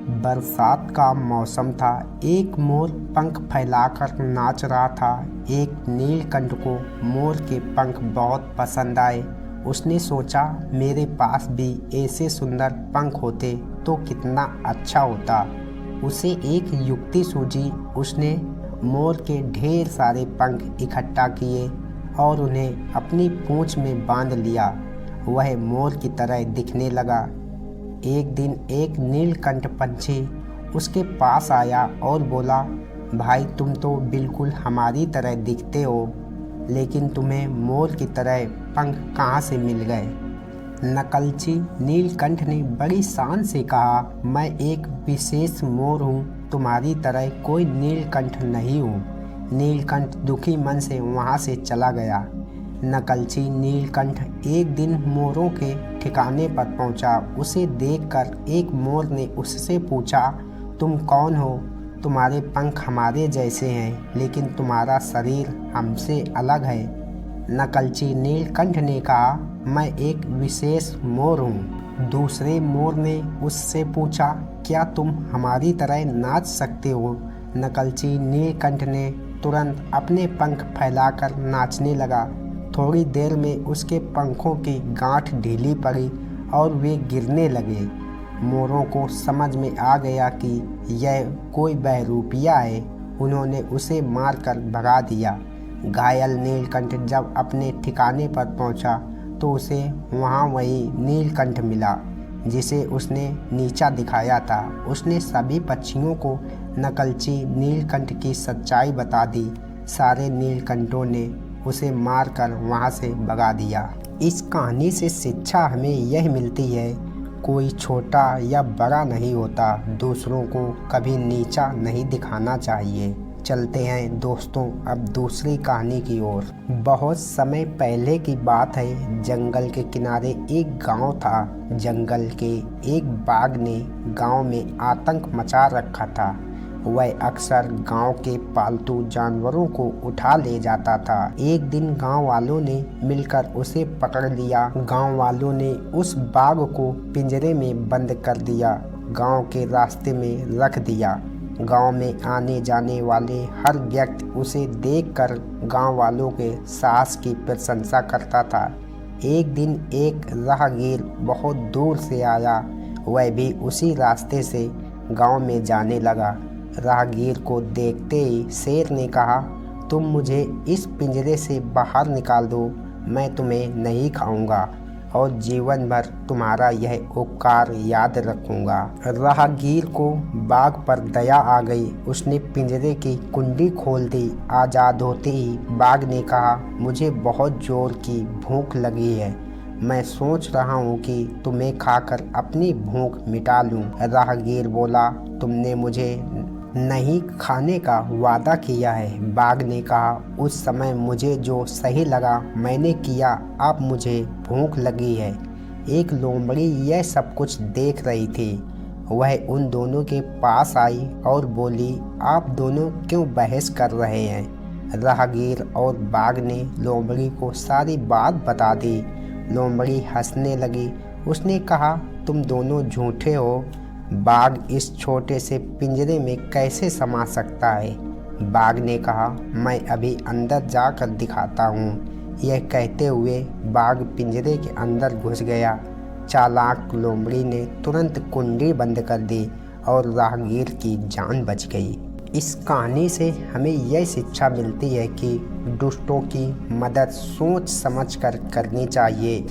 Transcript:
बरसात का मौसम था। एक मोर पंख फैलाकर नाच रहा था। एक नीलकंठ को मोर के पंख बहुत पसंद आए। उसने सोचा मेरे पास भी ऐसे सुंदर पंख होते तो कितना अच्छा होता। उसे एक युक्ति सूझी। उसने मोर के ढेर सारे पंख इकट्ठा किए और उन्हें अपनी पूंछ में बांध लिया। वह मोर की तरह दिखने लगा। एक दिन एक नीलकंठ पंछी उसके पास आया और बोला, भाई तुम तो बिल्कुल हमारी तरह दिखते हो, लेकिन तुम्हें मोर की तरह पंख कहाँ से मिल गए? नकलची नीलकंठ ने बड़ी शान से कहा, मैं एक विशेष मोर हूँ, तुम्हारी तरह कोई नीलकंठ नहीं हूँ। नीलकंठ दुखी मन से वहाँ से चला गया। नकलची नीलकंठ एक दिन मोरों के ठिकाने पर पहुंचा। उसे देखकर एक मोर ने उससे पूछा, तुम कौन हो? तुम्हारे पंख हमारे जैसे हैं, लेकिन तुम्हारा शरीर हमसे अलग है। नकलची नीलकंठ ने कहा, मैं एक विशेष मोर हूँ। दूसरे मोर ने उससे पूछा, क्या तुम हमारी तरह नाच सकते हो? नकलची नीलकंठ ने तुरंत अपने पंख फैलाकर नाचने लगा। थोड़ी देर में उसके पंखों की गांठ ढीली पड़ी और वे गिरने लगे। मोरों को समझ में आ गया कि यह कोई बहरूपिया है। उन्होंने उसे मारकर भगा दिया। घायल नीलकंठ जब अपने ठिकाने पर पहुंचा तो उसे वहां वही नीलकंठ मिला जिसे उसने नीचा दिखाया था। उसने सभी पक्षियों को नकलची नीलकंठ की सच्चाई बता दी। सारे नीलकंठों ने उसे मारकर वहां से भगा दिया। इस कहानी से शिक्षा हमें यह मिलती है, कोई छोटा या बड़ा नहीं होता, दूसरों को कभी नीचा नहीं दिखाना चाहिए। चलते हैं दोस्तों अब दूसरी कहानी की ओर। बहुत समय पहले की बात है। जंगल के किनारे एक गांव था। जंगल के एक बाघ ने गांव में आतंक मचा रखा था। वह अक्सर गांव के पालतू जानवरों को उठा ले जाता था। एक दिन गांव वालों ने मिलकर उसे पकड़ लिया। गांव वालों ने उस बाघ को पिंजरे में बंद कर दिया, गांव के रास्ते में रख दिया। गांव में आने जाने वाले हर व्यक्ति उसे देखकर गांव वालों के साहस की प्रशंसा करता था। एक दिन एक राहगीर बहुत दूर से आया। वह भी उसी रास्ते से गांव में जाने लगा। राहगीर को देखते ही शेर ने कहा, तुम मुझे इस पिंजरे से बाहर निकाल दो, मैं तुम्हें नहीं खाऊंगा और जीवन भर तुम्हारा यह उपकार याद रखूंगा। राहगीर को बाघ पर दया आ गई। उसने पिंजरे की कुंडी खोल दी। आज़ाद होते ही बाघ ने कहा, मुझे बहुत जोर की भूख लगी है, मैं सोच रहा हूँ कि तुम्हें खाकर अपनी भूख मिटा लूँ। राहगीर बोला, तुमने मुझे नहीं खाने का वादा किया है। बाघ ने कहा, उस समय मुझे जो सही लगा मैंने किया, अब मुझे भूख लगी है। एक लोमड़ी यह सब कुछ देख रही थी। वह उन दोनों के पास आई और बोली, आप दोनों क्यों बहस कर रहे हैं? राहगीर और बाघ ने लोमड़ी को सारी बात बता दी। लोमड़ी हंसने लगी। उसने कहा, तुम दोनों झूठे हो। बाघ इस छोटे से पिंजरे में कैसे समा सकता है? बाघ ने कहा, मैं अभी अंदर जाकर दिखाता हूँ। यह कहते हुए बाघ पिंजरे के अंदर घुस गया। चालाक लोमड़ी ने तुरंत कुंडी बंद कर दी और राहगीर की जान बच गई। इस कहानी से हमें यह शिक्षा मिलती है कि दुष्टों की मदद सोच समझकर करनी चाहिए।